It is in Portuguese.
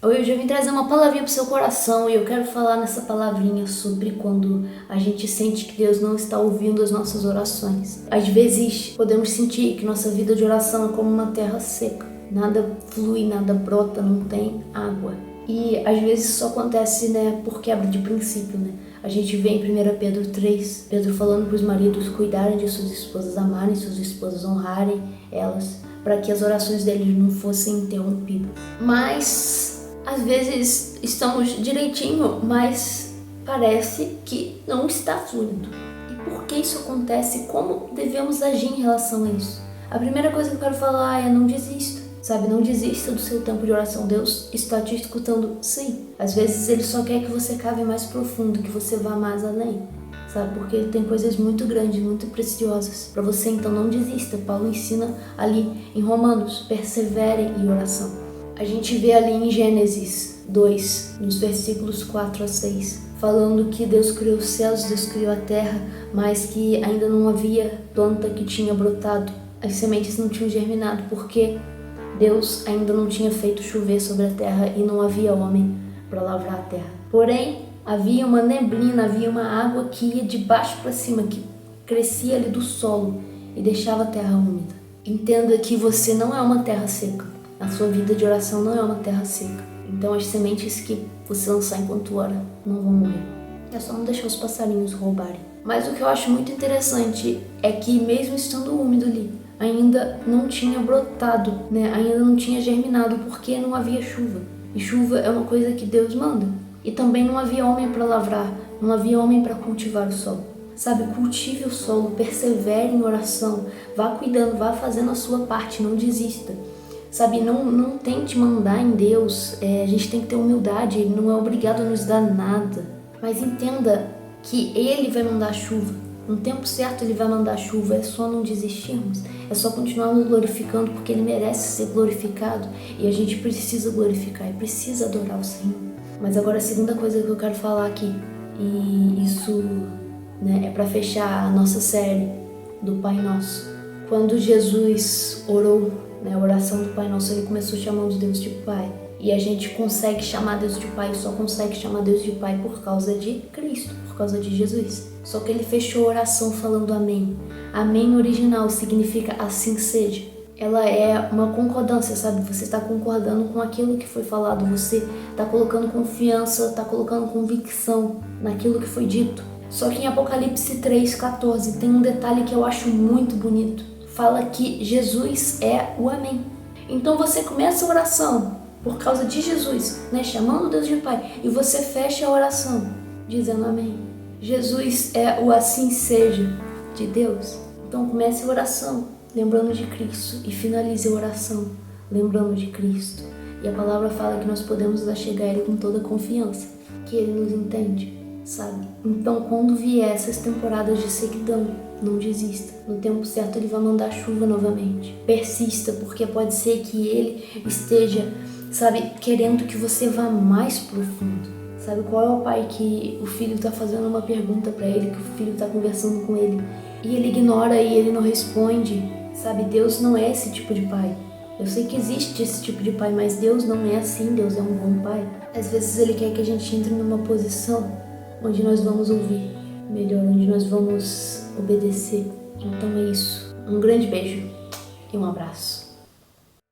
Hoje eu vim trazer uma palavrinha pro seu coração e eu quero falar nessa palavrinha sobre quando a gente sente que Deus não está ouvindo as nossas orações. Às vezes podemos sentir que nossa vida de oração é como uma terra seca. Nada flui, nada brota, não tem água. E às vezes isso acontece, por quebra de princípio, A gente vê em 1 Pedro 3, Pedro falando para os maridos cuidarem de suas esposas, amarem suas esposas, honrarem elas, para que as orações deles não fossem interrompidas. Mas às vezes estamos direitinho, mas parece que não está fluindo. E por que isso acontece? Como devemos agir em relação a isso? A primeira coisa que eu quero falar é não desista. Não desista do seu tempo de oração. Deus está te escutando, sim. Às vezes Ele só quer que você cave mais profundo, que você vá mais além. Porque Ele tem coisas muito grandes, muito preciosas para você, então não desista. Paulo ensina ali em Romanos, perseverem em oração. A gente vê ali em Gênesis 2, nos versículos 4 a 6, falando que Deus criou os céus, Deus criou a terra, mas que ainda não havia planta que tinha brotado. As sementes não tinham germinado, porque Deus ainda não tinha feito chover sobre a terra e não havia homem para lavrar a terra. Porém, havia uma neblina, havia uma água que ia de baixo para cima, que crescia ali do solo e deixava a terra úmida. Entenda que você não é uma terra seca. A sua vida de oração não é uma terra seca. Então as sementes que você lançar enquanto ora não vão morrer. É só não deixar os passarinhos roubarem. Mas o que eu acho muito interessante é que mesmo estando úmido ali, ainda não tinha brotado, ainda não tinha germinado, porque não havia chuva. E chuva é uma coisa que Deus manda. E também não havia homem para lavrar, não havia homem para cultivar o solo. Cultive o solo, persevere em oração, vá cuidando, vá fazendo a sua parte, não desista. Não tente mandar em Deus, a gente tem que ter humildade, Ele não é obrigado a nos dar nada. Mas entenda que Ele vai mandar chuva, no tempo certo Ele vai mandar chuva, é só não desistirmos, é só continuar nos glorificando, porque Ele merece ser glorificado e a gente precisa glorificar e precisa adorar o Senhor. Mas agora a segunda coisa que eu quero falar aqui, e isso é para fechar a nossa série do Pai Nosso. Quando Jesus orou, a oração do Pai Nosso, Ele começou chamando Deus de Pai. E a gente consegue chamar Deus de Pai, só consegue chamar Deus de Pai por causa de Cristo, por causa de Jesus. Só que Ele fechou a oração falando amém. Amém original significa assim seja. Ela é uma concordância, Você está concordando com aquilo que foi falado, você está colocando confiança, está colocando convicção naquilo que foi dito. Só que em Apocalipse 3,14 tem um detalhe que eu acho muito bonito. Fala que Jesus é o amém. Então você começa a oração por causa de Jesus, chamando Deus de Pai, e você fecha a oração dizendo amém. Jesus é o assim seja de Deus. Então comece a oração lembrando de Cristo e finalize a oração lembrando de Cristo. E a palavra fala que nós podemos chegar a Ele com toda confiança, que Ele nos entende. Então quando vier essas temporadas de sequidão, não desista. No tempo certo Ele vai mandar chuva novamente. Persista, porque pode ser que Ele esteja, querendo que você vá mais profundo. Qual é o pai que o filho está fazendo uma pergunta para ele, que o filho está conversando com ele e ele ignora e ele não responde? Deus não é esse tipo de pai. Eu sei que existe esse tipo de pai, mas Deus não é assim. Deus é um bom pai. Às vezes Ele quer que a gente entre numa posição onde nós vamos ouvir melhor, onde nós vamos obedecer. Então é isso. Um grande beijo e um abraço.